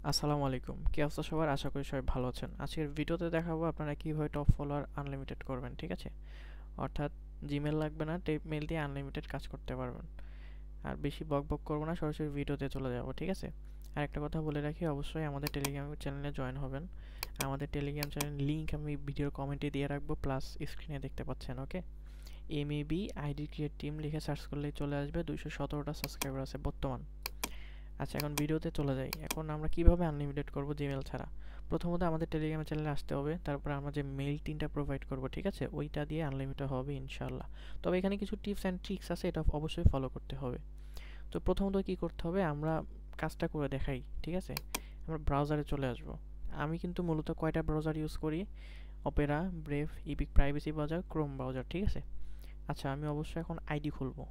আসসালামু আলাইকুম। কি অবস্থা সবার? আশা করি সবাই ভালো আছেন। আজকের ভিডিওতে দেখাবো আপনারা কিভাবে টপ ফলোয়ার আনলিমিটেড করবেন, ঠিক আছে? অর্থাৎ জিমেল লাগবে না, টেপ মেইল দিয়ে আনলিমিটেড কাজ করতে পারবেন। আর বেশি বকবক করবো না, সরাসরি ভিডিওতে চলে যাব, ঠিক আছে? আর একটা কথা বলে রাখি, অবশ্যই আমাদের টেলিগ্রাম চ্যানেলে জয়েন হবেন। আমাদের টেলিগ্রাম চ্যানেল লিংক আমি ভিডিওর কমেন্টে দিয়ে রাখবো, প্লাস স্ক্রিনে দেখতে পাচ্ছেন, ওকে? এমএবি আইডি ক্রিয়েট টিম লিখে সার্চ করলেই চলে আসবে। 217টা সাবস্ক্রাইবার আছে বর্তমান। আচ্ছা, এখন ভিডিওতে চলে যাই। এখন আমরা কিভাবে আনলিমিটেড করব জিমেল ছাড়া? প্রথমত আমাদের টেলিগ্রাম চ্যানেলে আসতে হবে, তারপর আমরা যে মেইল টিনটা প্রোভাইড করব, ঠিক আছে, ওইটা দিয়ে আনলিমিটেড হবে ইনশাল্লাহ। তবে এখানে কিছু টিপস অ্যান্ড ট্রিক্স আছে, এটা অবশ্যই ফলো করতে হবে। তো প্রথমত কি করতে হবে, আমরা কাজটা করে দেখাই, ঠিক আছে? আমরা ব্রাউজারে চলে আসব। আমি কিন্তু মূলত কয়টা ব্রাউজার ইউজ করি: Opera, brave, epic privacy browser, Chrome browser, ঠিক আছে? আচ্ছা, আমি অবশ্যই এখন আইডি খুলবো।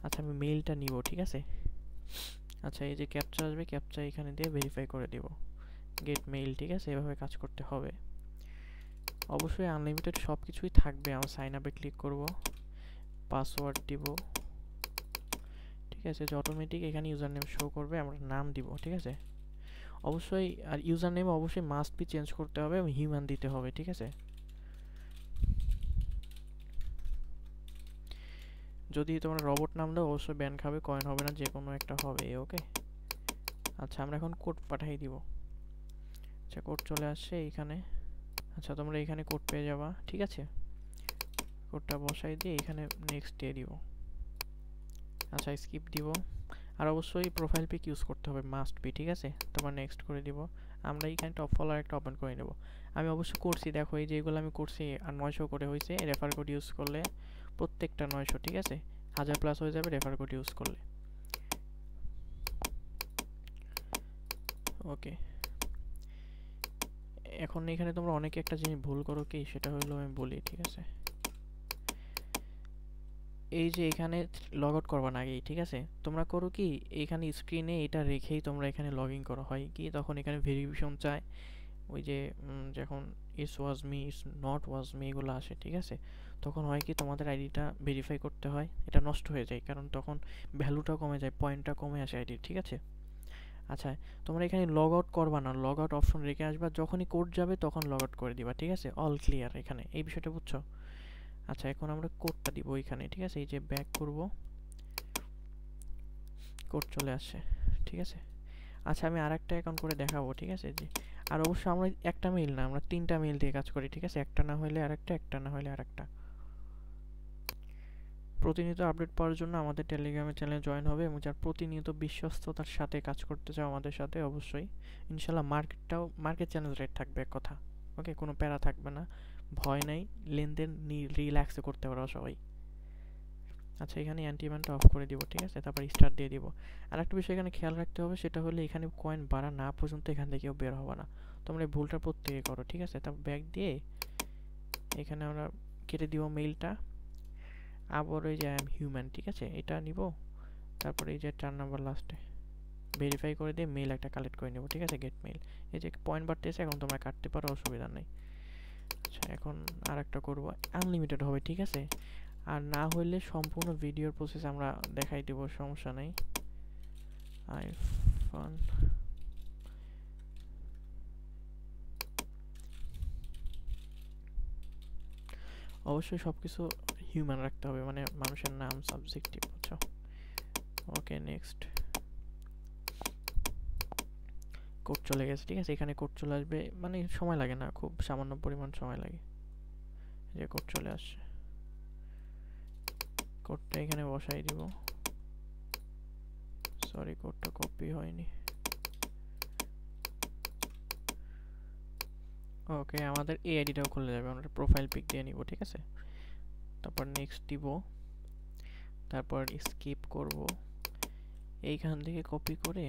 আচ্ছা, আমি মেইলটা নিব, ঠিক আছে? আচ্ছা, এই যে ক্যাপচা আসবে, ক্যাপচা এখানে দিয়ে ভেরিফাই করে দিব। গেট মেইল, ঠিক আছে? এভাবে কাজ করতে হবে। অবশ্যই আনলিমিটেড সব কিছুই থাকবে। আমরা সাইন আপে ক্লিক করব, পাসওয়ার্ড দিব, ঠিক আছে? যে অটোমেটিক এখানে ইউজার নেম শো করবে, আমরা নাম দিব, ঠিক আছে? অবশ্যই আর ইউজার নেম অবশ্যই মাস্ট বি চেঞ্জ করতে হবে এবং হিউম্যান দিতে হবে, ঠিক আছে? যদি তোমরা রবট নাম দাও অবশ্যই ব্যান খাবে, কয়েন হবে না, যে কোনো একটা হবে, ওকে? আচ্ছা, আমরা এখন কোড পাঠিয়ে দিব। আচ্ছা, কোড চলে আসছে এইখানে। আচ্ছা, তোমরা এখানে কোড পেয়ে যাবা, ঠিক আছে? কোডটা বসাই দিয়ে এখানে নেক্সট দিয়ে দিব। আচ্ছা, স্কিপ দিব। আর অবশ্যই প্রোফাইল পিক ইউজ করতে হবে, মাস্ট বি, ঠিক আছে? তারপর নেক্সট করে দিব। আমরা এইখানে টপ ফলোয়ার একটা ওপেন করে নেব। আমি অবশ্য করছি, দেখো এই যেগুলো আমি করছি আর 900 করে হয়েছে রেফার কোড ইউজ করলে। প্রত্যেকটা 900, ঠিক আছে? 1000 প্লাস হয়ে যাবে রেফার কোড ইউজ করলে, ওকে? এখন এখানে তোমরা অনেকে একটা জিনিস ভুল করো, কি সেটা হলো আমি বলি, ঠিক আছে? এই যে এখানে লগ আউট করবা না আগেই, ঠিক আছে? তোমরা করো কি, এখানে স্ক্রিনে এটা রেখেই তোমরা এখানে লগ ইন করো। হয় কি, তখন এখানে ভেরিফিকেশন চায়, ওই যে যখন is was me, is not was me এগুলো আসে, ঠিক আছে? তখন হয় কি, তোমাদের আইডিটা ভেরিফাই করতে হয়, এটা নষ্ট হয়ে যায়, কারণ তখন ভ্যালুটা কমে যায়, পয়েন্টটা কমে আসে আইডির, ঠিক আছে? আচ্ছা, তোমরা এখানে লগ আউট করবা না, লগ আউট অপশন রেখে আসবা, যখনই কোড যাবে তখন লগ আউট করে দিবা, ঠিক আছে? অল ক্লিয়ার এখানে, এই বিষয়টা বুঝছো? আচ্ছা, এখন আমরা কোডটা দিব এখানে, ঠিক আছে? এই যে ব্যাক করব, কোড চলে আসছে, ঠিক আছে? আচ্ছা, আমি আরেকটা অ্যাকাউন্ট করে দেখাবো, ঠিক আছে? যে আর অবশ্যই আমরা একটা মেইল না, আমরা 3টা মেইল দিয়ে কাজ করি, ঠিক আছে? একটা না হলে আরেকটা, একটা না হলে আরেকটা। প্রতিনিয়ত আপডেট পাওয়ার জন্য আমাদের টেলিগ্রামের চ্যানেলে জয়েন হবে, এবং যার প্রতিনিয়ত বিশ্বস্ততার সাথে কাজ করতে চাও আমাদের সাথে, অবশ্যই ইনশাল্লাহ মার্কেট চ্যানেল রেট থাকবে, এক কথা, ওকে? কোনো প্যারা থাকবে না, ভয় নাই, লেনদেন রিল্যাক্সে করতে পারো সবাই। আচ্ছা, এখানে অ্যান্টিম্যানটা অফ করে দিব, ঠিক আছে? তারপর স্টার্ট দিয়ে দিব। আর একটা বিষয় এখানে খেয়াল রাখতে হবে, সেটা হলো এখানে কয়েন বাড়া না পর্যন্ত এখান থেকে কেউ বের হবে না। তোমরা এই ভুলটা প্রত্যেকে করো, ঠিক আছে? তারপর ব্যাক দিয়ে এখানে আমরা কেটে দিব মেইলটা। আবার ওই যে আই এম হিউম্যান, ঠিক আছে, এটা নিব। তারপরে এই যে 4 নাম্বার লাস্টে ভেরিফাই করে দিয়ে মেইল একটা কালেক্ট করে নেব, ঠিক আছে? গেট মেইল। এই যে পয়েন্ট বাড়তেছে, এখন তোমরা কাটতে পারো, অসুবিধা নেই। আচ্ছা, এখন আর একটা করবো, আনলিমিটেড হবে, ঠিক আছে? আর না হইলে সম্পূর্ণ ভিডিওর প্রসেস আমরা দেখাই দেব, সমস্যা নেই। আইফোন, অবশ্যই সব কিছু হিউম্যান রাখতে হবে, মানে মানুষের নাম সাবজেক্টিভ, বুঝছো? ওকে, নেক্সট। কোড চলে গেছে, ঠিক আছে? এখানে কোড চলে আসবে, মানে সময় লাগে না, খুব সামান্য পরিমাণ সময় লাগে। যে কোড চলে আসছে, কোডটা এখানে বসাই দিব। সরি, কোডটা কপি হয়নি। ওকে, আমাদের এই আইডিটাও খুলে যাবে, আমরা প্রোফাইল পিক দিয়ে নিব, ঠিক আছে? তারপর নেক্সট দিব, তারপর স্কিপ করব। এইখান থেকে কপি করে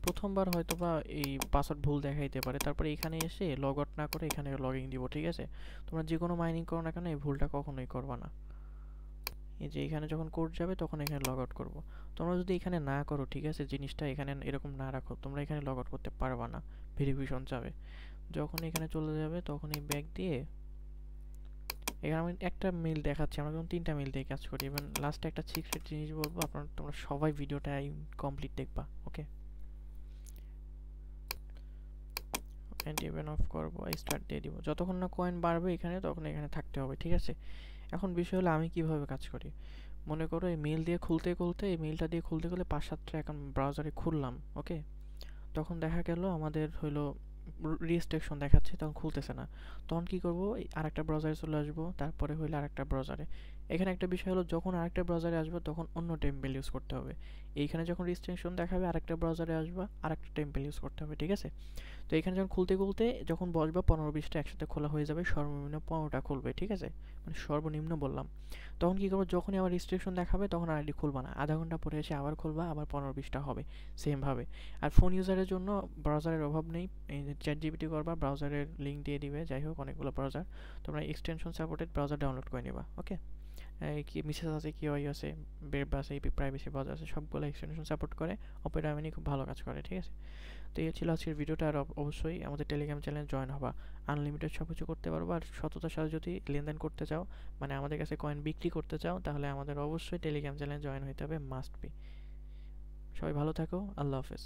প্রথমবার হয়তো বা এই পাসওয়ার্ড ভুল দেখাইতে পারে, তারপরে এখানে এসে লগ আউট না করে এখানে লগ ইন দিব, ঠিক আছে? তোমরা যে কোনো মাইনিং করো না কেন, এই ভুলটা কখনোই করবা না। এই যে এখানে যখন কোড যাবে তখন এখানে লগ আউট করবো। তোমরা যদি এখানে না করো, ঠিক আছে, জিনিসটা এখানে এরকম না রাখো, তোমরা এখানে লগ আউট করতে পারবা না, ভেরিফিকেশন যাবে। যখন এখানে চলে যাবে তখন এই ব্যাক দিয়ে এখানে আমি একটা মেইল দেখাচ্ছি, আমরা যখন 3টা মেইল দিয়ে কাজ করি। এবং লাস্টে একটা সিক্রেট জিনিস বলবো, তোমরা সবাই ভিডিওটা কমপ্লিট দেখবা, ওকে? অ্যান্টি ইভেন অফ করবো, স্টার্ট দিয়ে দিব। যতক্ষণ না কয়েন বাড়বে এখানে তখন এখানে থাকতে হবে, ঠিক আছে? এখন বিষয় হলো আমি কিভাবে কাজ করি। মনে করো এই মেইল দিয়ে খুলতে এই মেইলটা দিয়ে খুলতে 5-7টা অ্যাকাউন্ট ব্রাউজারে খুললাম, ওকে? তখন দেখা গেল আমাদের হলো রেস্ট্রিকশন দেখাচ্ছে, তখন খুলতেছে না। তখন কি করব, আরেকটা ব্রাউজারে চলে আসবো, তারপরে হইলে আরেকটা ব্রাউজারে। এখানে একটা বিষয় হলো, যখন আরেকটা ব্রাউজারে আসবো তখন অন্য টেম্পেল ইউজ করতে হবে। এইখানে যখন রেস্ট্রিকশন দেখাবে আরেকটা ব্রাউজারে আসবা, আরেকটা টেম্পেল ইউজ করতে হবে, ঠিক আছে? তো এখানে যখন খুলতে যখন বসবা 15-20টা একসাথে খোলা হয়ে যাবে, সর্বনিম্ন 15টা খুলবে, ঠিক আছে? মানে সর্বনিম্ন বললাম। তখন কি করবো, যখনই আবার রেস্ট্রিকশন দেখাবে তখন আর আইডি খুলবা না, আধা ঘন্টা পরে এসে আবার খুলবা, আবার 15-20টা হবে সেমভাবে। আর ফোন ইউজারের জন্য ব্রাউজারের অভাব নেই, এই যে চ্যাট জিপিটি করবা, ব্রাউজারের লিঙ্ক দিয়ে দিবে, যাই হোক অনেকগুলো ব্রাউজার, তোমরা এক্সটেনশন সাপোর্টেড ব্রাউজার ডাউনলোড করে নিবা, ওকে? কি মিসেস আছে, কিউআই আছে, বেব আছে, এপি প্রাইভেসি ব্রাউজার আছে, সবগুলো এক্সটেনশন সাপোর্ট করে। অপেরা মিনি খুব ভালো কাজ করে, ঠিক আছে? তো এই ছিল আজকের ভিডিওটা। আর অবশ্যই আমাদের টেলিগ্রাম চ্যানেলে জয়েন হবা, আনলিমিটেড সব কিছু করতে পারবো। আর সততার সাথে যদি লেনদেন করতে চাও, মানে আমাদের কাছে কয়েন বিক্রি করতে চাও, তাহলে আমাদের অবশ্যই টেলিগ্রাম চ্যানেলে জয়েন হইতে হবে, মাস্ট বি। সবাই ভালো থাকো, আল্লাহ হাফেজ।